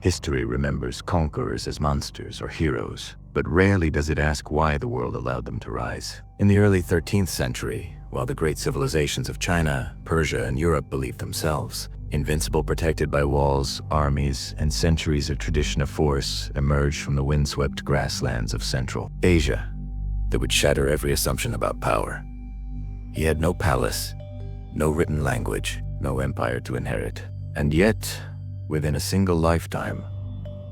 History remembers conquerors as monsters or heroes, but rarely does it ask why the world allowed them to rise. In the early 13th century, while the great civilizations of China, Persia, and Europe believed themselves invincible, protected by walls, armies, and centuries of tradition of force, emerged from the windswept grasslands of Central Asia that would shatter every assumption about power. He had no palace, no written language, no empire to inherit. And yet, within a single lifetime,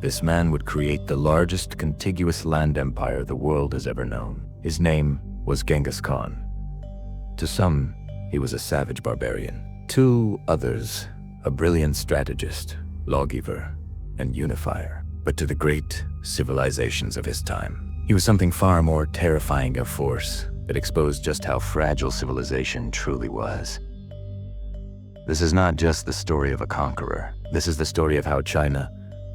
this man would create the largest contiguous land empire the world has ever known. His name was Genghis Khan. To some, he was a savage barbarian. To others, a brilliant strategist, lawgiver, and unifier. But to the great civilizations of his time, he was something far more terrifying of force that exposed just how fragile civilization truly was. This is not just the story of a conqueror. This is the story of how China,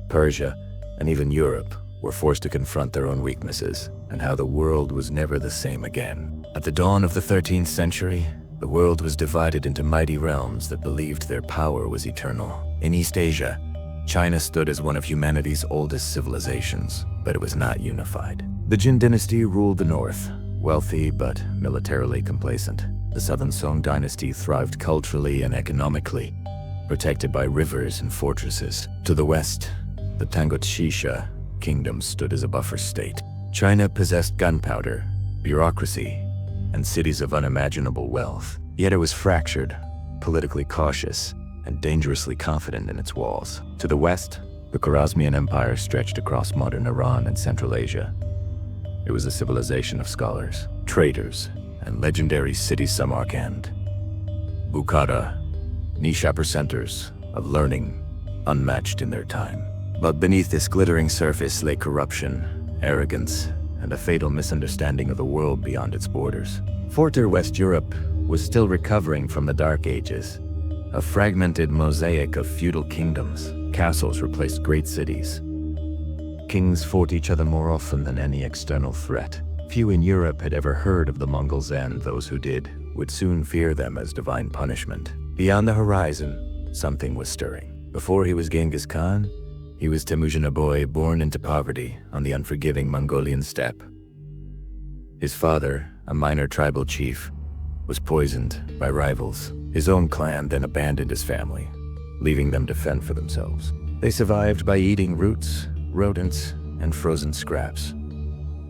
Persia, and even Europe were forced to confront their own weaknesses, and how the world was never the same again. At the dawn of the 13th century, the world was divided into mighty realms that believed their power was eternal. In East Asia, China stood as one of humanity's oldest civilizations, but it was not unified. The Jin dynasty ruled the north, wealthy but militarily complacent. The Southern Song dynasty thrived culturally and economically, protected by rivers and fortresses. To the west, the Tangotshisha kingdom stood as a buffer state. China possessed gunpowder, bureaucracy, and cities of unimaginable wealth. Yet it was fractured, politically cautious, and dangerously confident in its walls. To the west, the Khwarezmian Empire stretched across modern Iran and Central Asia. It was a civilization of scholars, traders, and legendary city Samarkand, Bukhara, niche epicenters of learning unmatched in their time. But beneath this glittering surface lay corruption, arrogance, and a fatal misunderstanding of the world beyond its borders. Forter West Europe was still recovering from the Dark Ages, a fragmented mosaic of feudal kingdoms. Castles replaced great cities. Kings fought each other more often than any external threat. Few in Europe had ever heard of the Mongols, and those who did would soon fear them as divine punishment. Beyond the horizon, something was stirring. Before he was Genghis Khan, he was Temujin, a boy born into poverty on the unforgiving Mongolian steppe. His father, a minor tribal chief, was poisoned by rivals. His own clan then abandoned his family, leaving them to fend for themselves. They survived by eating roots, rodents, and frozen scraps.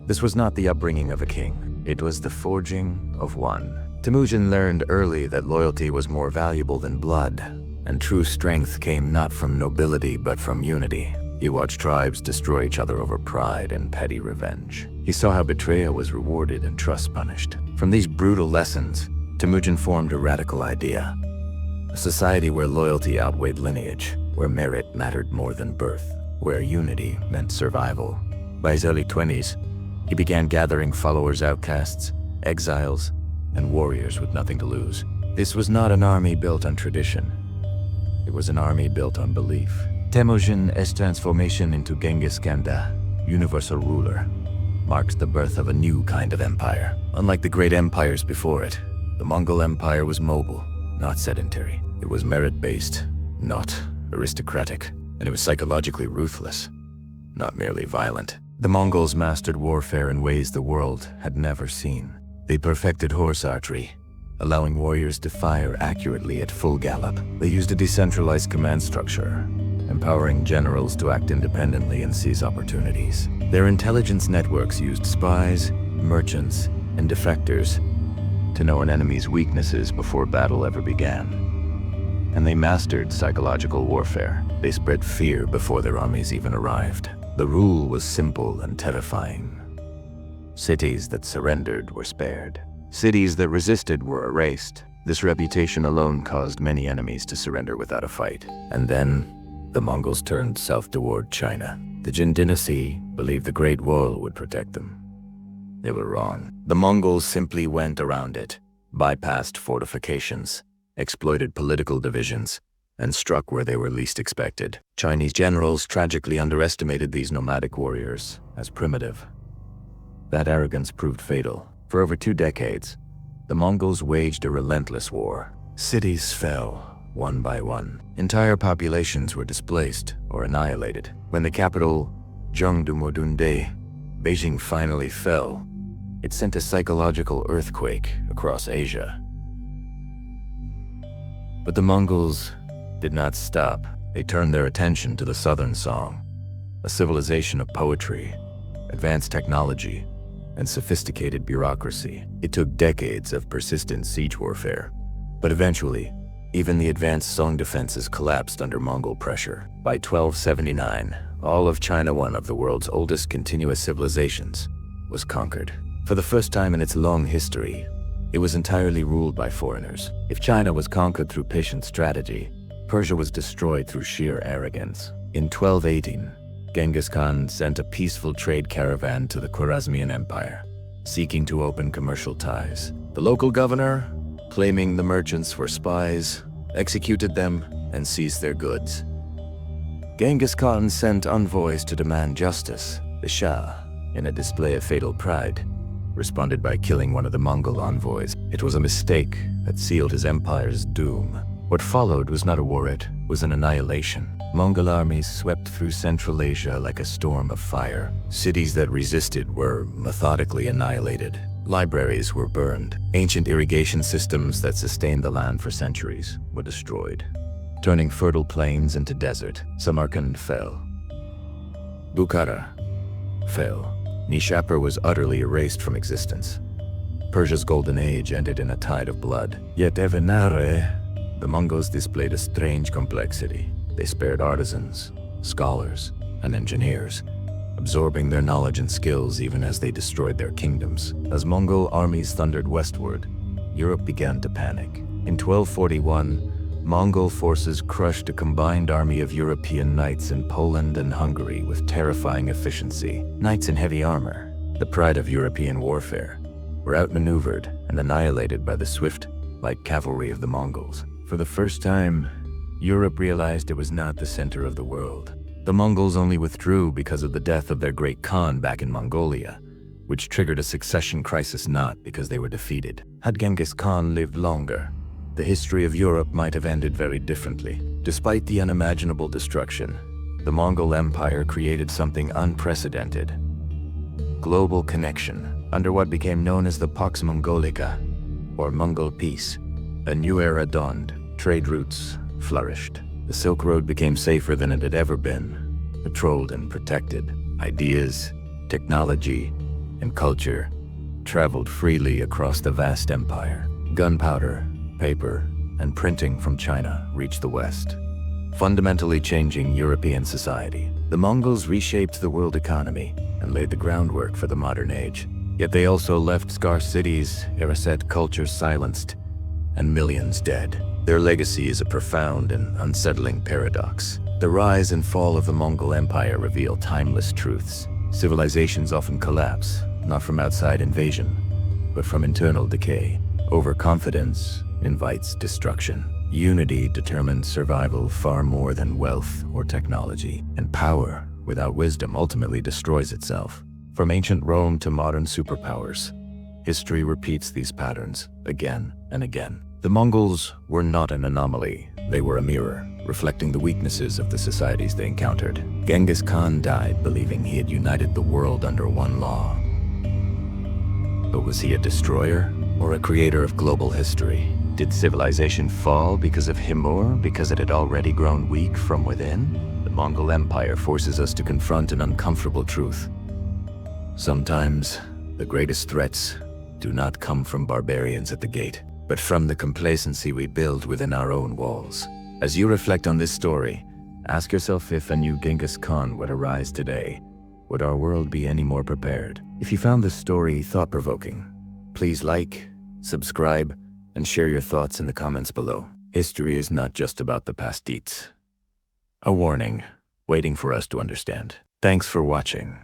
This was not the upbringing of a king. It was the forging of one. Temujin learned early that loyalty was more valuable than blood, and true strength came not from nobility but from unity. He watched tribes destroy each other over pride and petty revenge. He saw how betrayal was rewarded and trust punished. From these brutal lessons, Temujin formed a radical idea. A society where loyalty outweighed lineage, where merit mattered more than birth, where unity meant survival. By his early 20s, he began gathering followers, outcasts, exiles, and warriors with nothing to lose. This was not an army built on tradition. It was an army built on belief. Temujin's transformation into Genghis Khan, universal ruler, marks the birth of a new kind of empire. Unlike the great empires before it, the Mongol Empire was mobile, not sedentary. It was merit-based, not aristocratic, and it was psychologically ruthless, not merely violent. The Mongols mastered warfare in ways the world had never seen. They perfected horse archery, allowing warriors to fire accurately at full gallop. They used a decentralized command structure, empowering generals to act independently and seize opportunities. Their intelligence networks used spies, merchants, and defectors to know an enemy's weaknesses before battle ever began. And they mastered psychological warfare. They spread fear before their armies even arrived. The rule was simple and terrifying. Cities that surrendered were spared. Cities that resisted were erased. This reputation alone caused many enemies to surrender without a fight. And then, the Mongols turned south toward China. The Jin dynasty believed the Great Wall would protect them. They were wrong. The Mongols simply went around it, bypassed fortifications, exploited political divisions, and struck where they were least expected. Chinese generals tragically underestimated these nomadic warriors as primitive. That arrogance proved fatal. For over 2 decades, the Mongols waged a relentless war. Cities fell, one by one. Entire populations were displaced or annihilated. When the capital, Zhengdu, Beijing, finally fell, it sent a psychological earthquake across Asia. But the Mongols did not stop. They turned their attention to the Southern Song, a civilization of poetry, advanced technology, and sophisticated bureaucracy. It took decades of persistent siege warfare, but eventually, even the advanced Song defenses collapsed under Mongol pressure. By 1279, all of China, one of the world's oldest continuous civilizations, was conquered. For the first time in its long history, it was entirely ruled by foreigners. If China was conquered through patient strategy, Persia was destroyed through sheer arrogance. In 1218, Genghis Khan sent a peaceful trade caravan to the Khwarezmian Empire, seeking to open commercial ties. The local governor, claiming the merchants were spies, executed them and seized their goods. Genghis Khan sent envoys to demand justice. The Shah, in a display of fatal pride, responded by killing one of the Mongol envoys. It was a mistake that sealed his empire's doom. What followed was not a war, it was an annihilation. Mongol armies swept through Central Asia like a storm of fire. Cities that resisted were methodically annihilated. Libraries were burned. Ancient irrigation systems that sustained the land for centuries were destroyed, turning fertile plains into desert. Samarkand fell. Bukhara fell. Nishapur was utterly erased from existence. Persia's golden age ended in a tide of blood. Yet even the Mongols displayed a strange complexity. They spared artisans, scholars, and engineers, absorbing their knowledge and skills even as they destroyed their kingdoms. As Mongol armies thundered westward, Europe began to panic. In 1241, Mongol forces crushed a combined army of European knights in Poland and Hungary with terrifying efficiency. Knights in heavy armor, the pride of European warfare, were outmaneuvered and annihilated by the swift, light cavalry of the Mongols. For the first time, Europe realized it was not the center of the world. The Mongols only withdrew because of the death of their great Khan back in Mongolia, which triggered a succession crisis not because they were defeated. Had Genghis Khan lived longer, the history of Europe might have ended very differently. Despite the unimaginable destruction, the Mongol Empire created something unprecedented: global connection. Under what became known as the Pax Mongolica, or Mongol Peace, a new era dawned. Trade routes flourished. The Silk Road became safer than it had ever been, patrolled and protected. Ideas, technology, and culture traveled freely across the vast empire. Gunpowder, paper, and printing from China reached the West, fundamentally changing European society. The Mongols reshaped the world economy and laid the groundwork for the modern age. Yet they also left scarce cities, erased cultures silenced, and millions dead. Their legacy is a profound and unsettling paradox. The rise and fall of the Mongol Empire reveal timeless truths. Civilizations often collapse, not from outside invasion, but from internal decay. Overconfidence invites destruction. Unity determines survival far more than wealth or technology. And power, without wisdom, ultimately destroys itself. From ancient Rome to modern superpowers, history repeats these patterns again and again. The Mongols were not an anomaly. They were a mirror, reflecting the weaknesses of the societies they encountered. Genghis Khan died believing he had united the world under one law. But was he a destroyer or a creator of global history? Did civilization fall because of him or because it had already grown weak from within? The Mongol Empire forces us to confront an uncomfortable truth. Sometimes, the greatest threats do not come from barbarians at the gate, but from the complacency we build within our own walls. As you reflect on this story, ask yourself, if a new Genghis Khan would arise today, would our world be any more prepared? If you found this story thought-provoking, please like, subscribe, and share your thoughts in the comments below. History is not just about the past deeds. A warning, waiting for us to understand. Thanks for watching.